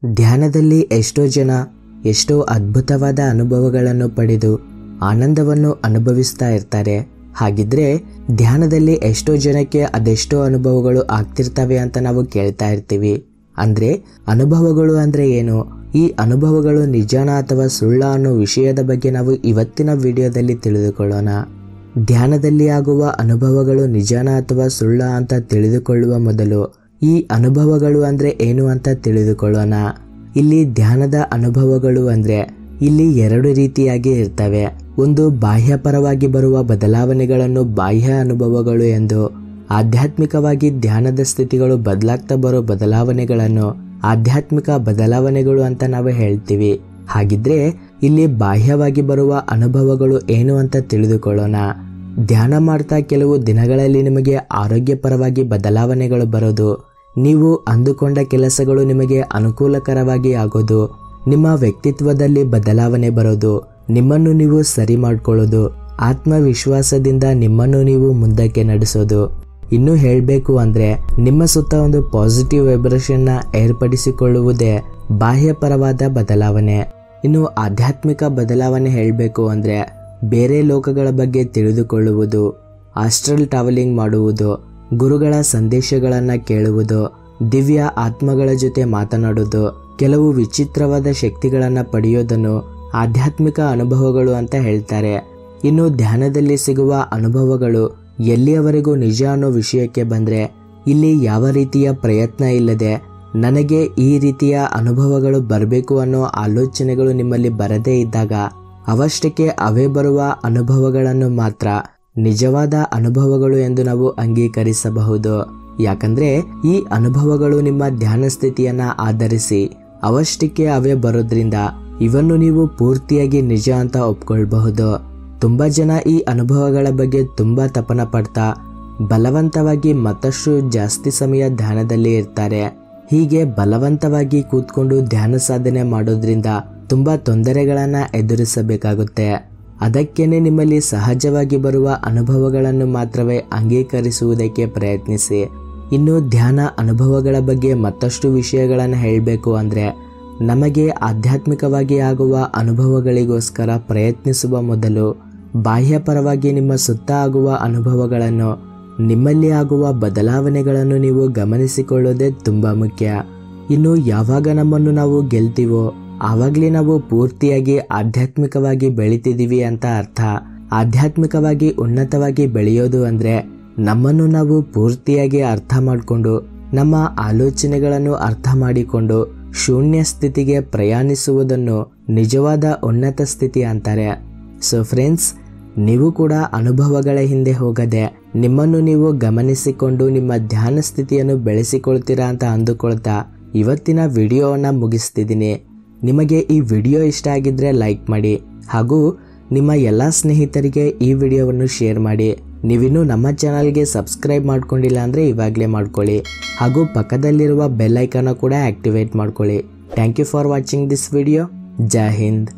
ಧ್ಯಾನದಲ್ಲಿ ಎಷ್ಟೋ ಜನ ಎಷ್ಟೋ ಅದ್ಭುತವಾದ ಅನುಭವಗಳನ್ನು ಪಡೆದು ಆನಂದವನ್ನು ಅನುಭವಿಸ್ತಾ ಇರ್ತಾರೆ. ಹಾಗಿದ್ರೆ ಧ್ಯಾನದಲ್ಲಿ ಎಷ್ಟೋ ಜನಕ್ಕೆ ಅದೆಷ್ಟೋ ಅನುಭವಗಳು ಆಗ್ತಿರ್ತವೆ ಅಂತ ನಾವು ಕೇಳ್ತಾ ಇರ್ತೀವಿ. ಅಂದ್ರೆ ಅನುಭವಗಳು ಅಂದ್ರೆ ಏನು, ಈ ಅನುಭವಗಳು ನಿಜಾನ ಅಥವಾ ಸುಳ್ಳ ಅನ್ನೋ ವಿಷಯದ ಬಗ್ಗೆ ನಾವು ಇವತ್ತಿನ ವಿಡಿಯೋದಲ್ಲಿ ತಿಳಿದುಕೊಳ್ಳೋಣ. ಧ್ಯಾನದಲ್ಲಿ ಆಗುವ ಅನುಭವಗಳು ನಿಜಾನ ಅಥವಾ ಸುಳ್ಳ ಅಂತ ತಿಳಿದುಕೊಳ್ಳುವ ಮೊದಲು ಈ ಅನುಭವಗಳು ಅಂದ್ರೆ ಏನು ಅಂತ ತಿಳಿದುಕೊಳ್ಳೋಣ. ಇಲ್ಲಿ ಧ್ಯಾನದ ಅನುಭವಗಳು ಅಂದ್ರೆ ಇಲ್ಲಿ ಎರಡು ರೀತಿಯಾಗಿ ಇರ್ತವೆ. ಒಂದು ಬಾಹ್ಯ ಪರವಾಗಿ ಬರುವ ಬದಲಾವಣೆಗಳನ್ನು ಬಾಹ್ಯ ಅನುಭವಗಳು ಎಂದು, ಆಧ್ಯಾತ್ಮಿಕವಾಗಿ ಧ್ಯಾನದ ಸ್ಥಿತಿಗಳು ಬದಲಾಗ್ತಾ ಬರೋ ಬದಲಾವಣೆಗಳನ್ನು ಆಧ್ಯಾತ್ಮಿಕ ಬದಲಾವಣೆಗಳು ಅಂತ ನಾವು ಹೇಳ್ತೀವಿ. ಹಾಗಿದ್ರೆ ಇಲ್ಲಿ ಬಾಹ್ಯವಾಗಿ ಬರುವ ಅನುಭವಗಳು ಏನು ಅಂತ ತಿಳಿದುಕೊಳ್ಳೋಣ. ಧ್ಯಾನ ಮಾಡ್ತಾ ಕೆಲವು ದಿನಗಳಲ್ಲಿ ನಿಮಗೆ ಆರೋಗ್ಯಪರವಾಗಿ ಬದಲಾವಣೆಗಳು ಬರೋದು, ನೀವು ಅಂದುಕೊಂಡ ಕೆಲಸಗಳು ನಿಮಗೆ ಅನುಕೂಲಕರವಾಗಿ ಆಗೋದು, ನಿಮ್ಮ ವ್ಯಕ್ತಿತ್ವದಲ್ಲಿ ಬದಲಾವಣೆ ಬರೋದು, ನಿಮ್ಮನ್ನು ನೀವು ಸರಿ ಮಾಡ್ಕೊಳ್ಳೋದು, ಆತ್ಮವಿಶ್ವಾಸದಿಂದ ನಿಮ್ಮನ್ನು ನೀವು ಮುಂದಕ್ಕೆ ನಡೆಸೋದು. ಇನ್ನು ಹೇಳಬೇಕು ಅಂದ್ರೆ ನಿಮ್ಮ ಸುತ್ತ ಒಂದು ಪಾಸಿಟಿವ್ ವೈಬ್ರೇಷನ್ ನ ಏರ್ಪಡಿಸಿಕೊಳ್ಳುವುದೇ ಬಾಹ್ಯಪರವಾದ ಬದಲಾವಣೆ. ಇನ್ನು ಆಧ್ಯಾತ್ಮಿಕ ಬದಲಾವಣೆ ಹೇಳಬೇಕು ಅಂದ್ರೆ ಬೇರೆ ಲೋಕಗಳ ಬಗ್ಗೆ ತಿಳಿದುಕೊಳ್ಳುವುದು, ಆಸ್ಟ್ರಲ್ ಟ್ರಾವೆಲಿಂಗ್ ಮಾಡುವುದು, ಗುರುಗಳ ಸಂದೇಶಗಳನ್ನ ಕೇಳುವುದು, ದಿವ್ಯ ಆತ್ಮಗಳ ಜೊತೆ ಮಾತನಾಡುವುದು, ಕೆಲವು ವಿಚಿತ್ರವಾದ ಶಕ್ತಿಗಳನ್ನ ಪಡೆಯೋದನ್ನು ಆಧ್ಯಾತ್ಮಿಕ ಅನುಭವಗಳು ಅಂತ ಹೇಳ್ತಾರೆ. ಇನ್ನು ಧ್ಯಾನದಲ್ಲಿ ಸಿಗುವ ಅನುಭವಗಳು ಎಲ್ಲಿಯವರೆಗೂ ನಿಜ ಅನ್ನೋ ವಿಷಯಕ್ಕೆ ಬಂದ್ರೆ ಇಲ್ಲಿ ಯಾವ ರೀತಿಯ ಪ್ರಯತ್ನ ಇಲ್ಲದೆ ನನಗೆ ಈ ರೀತಿಯ ಅನುಭವಗಳು ಬರಬೇಕು ಅನ್ನೋ ಆಲೋಚನೆಗಳು ನಿಮ್ಮಲ್ಲಿ ಬರದೇ ಇದ್ದಾಗ ಅವಷ್ಟಕ್ಕೆ ಅವೇ ಬರುವ ಅನುಭವಗಳನ್ನು ಮಾತ್ರ ನಿಜವಾದ ಅನುಭವಗಳು ಎಂದು ನಾವು ಅಂಗೀಕರಿಸಬಹುದು. ಯಾಕಂದ್ರೆ ಈ ಅನುಭವಗಳು ನಿಮ್ಮ ಧ್ಯಾನ ಸ್ಥಿತಿಯನ್ನ ಆಧರಿಸಿ ಅವಷ್ಟಕ್ಕೆ ಅವೇ ಬರೋದ್ರಿಂದ ಇವನ್ನು ನೀವು ಪೂರ್ತಿಯಾಗಿ ನಿಜ ಅಂತ ಒಪ್ಕೊಳ್ಬಹುದು. ತುಂಬಾ ಜನ ಈ ಅನುಭವಗಳ ಬಗ್ಗೆ ತುಂಬಾ ತಪನ ಪಡ್ತಾ ಬಲವಂತವಾಗಿ ಮತ್ತಷ್ಟು ಜಾಸ್ತಿ ಸಮಯ ಧ್ಯಾನದಲ್ಲಿ ಇರ್ತಾರೆ. ಹೀಗೆ ಬಲವಂತವಾಗಿ ಕೂತ್ಕೊಂಡು ಧ್ಯಾನ ಸಾಧನೆ ಮಾಡೋದ್ರಿಂದ ತುಂಬಾ ತೊಂದರೆಗಳನ್ನ ಎದುರಿಸಬೇಕಾಗುತ್ತೆ. ಅದಕ್ಕೇನೆ ನಿಮ್ಮಲ್ಲಿ ಸಹಜವಾಗಿ ಬರುವ ಅನುಭವಗಳನ್ನು ಮಾತ್ರವೇ ಅಂಗೀಕರಿಸುವುದಕ್ಕೆ ಪ್ರಯತ್ನಿಸಿ. ಇನ್ನು ಧ್ಯಾನ ಅನುಭವಗಳ ಬಗ್ಗೆ ಮತ್ತಷ್ಟು ವಿಷಯಗಳನ್ನು ಹೇಳಬೇಕು ಅಂದ್ರೆ ನಮಗೆ ಆಧ್ಯಾತ್ಮಿಕವಾಗಿ ಆಗುವ ಅನುಭವಗಳಿಗೋಸ್ಕರ ಪ್ರಯತ್ನಿಸುವ ಮೊದಲು ಬಾಹ್ಯಪರವಾಗಿ ನಿಮ್ಮ ಸುತ್ತ ಆಗುವ ಅನುಭವಗಳನ್ನು, ನಿಮ್ಮಲ್ಲಿ ಆಗುವ ಬದಲಾವಣೆಗಳನ್ನು ನೀವು ಗಮನಿಸಿಕೊಳ್ಳೋದೇ ತುಂಬಾ ಮುಖ್ಯ. ಇನ್ನು ಯಾವಾಗ ನಮ್ಮನ್ನು ನಾವು ಗೆಲ್ತೀವೋ ಆವಾಗಲೇ ನಾವು ಪೂರ್ತಿಯಾಗಿ ಆಧ್ಯಾತ್ಮಿಕವಾಗಿ ಬೆಳಿತಿದ್ದೀವಿ ಅಂತ ಅರ್ಥ. ಆಧ್ಯಾತ್ಮಿಕವಾಗಿ ಉನ್ನತವಾಗಿ ಬೆಳೆಯೋದು ಅಂದ್ರೆ ನಮ್ಮನ್ನು ನಾವು ಪೂರ್ತಿಯಾಗಿ ಅರ್ಥ ಮಾಡಿಕೊಂಡು ನಮ್ಮ ಆಲೋಚನೆಗಳನ್ನು ಅರ್ಥ ಮಾಡಿಕೊಂಡು ಶೂನ್ಯ ಸ್ಥಿತಿಗೆ ಪ್ರಯಾಣಿಸುವುದನ್ನು ನಿಜವಾದ ಉನ್ನತ ಸ್ಥಿತಿ ಅಂತಾರೆ. ಸೊ ಫ್ರೆಂಡ್ಸ್, ನೀವು ಕೂಡ ಅನುಭವಗಳ ಹಿಂದೆ ಹೋಗದೆ ನಿಮ್ಮನ್ನು ನೀವು ಗಮನಿಸಿಕೊಂಡು ನಿಮ್ಮ ಧ್ಯಾನ ಸ್ಥಿತಿಯನ್ನು ಬೆಳೆಸಿಕೊಳ್ತೀರಾ ಅಂತ ಅಂದುಕೊಳ್ತಾ ಇವತ್ತಿನ ವಿಡಿಯೋವನ್ನ ಮುಗಿಸ್ತಿದ್ದೀನಿ. ನಿಮಗೆ ಈ ವಿಡಿಯೋ ಇಷ್ಟ ಆಗಿದ್ರೆ ಲೈಕ್ ಮಾಡಿ ಹಾಗೂ ನಿಮ್ಮ ಎಲ್ಲ ಸ್ನೇಹಿತರಿಗೆ ಈ ವಿಡಿಯೋವನ್ನು ಶೇರ್ ಮಾಡಿ. ನೀವಿನ್ನೂ ನಮ್ಮ ಚಾನಲ್ಗೆ ಸಬ್ಸ್ಕ್ರೈಬ್ ಮಾಡ್ಕೊಂಡಿಲ್ಲ ಅಂದರೆ ಇವಾಗಲೇ ಮಾಡ್ಕೊಳ್ಳಿ ಹಾಗೂ ಪಕ್ಕದಲ್ಲಿರುವ ಬೆಲ್ ಐಕಾನ್ ಕೂಡ ಆಕ್ಟಿವೇಟ್ ಮಾಡ್ಕೊಳ್ಳಿ. Thank you for watching this video. ಜೈ ಹಿಂದ್.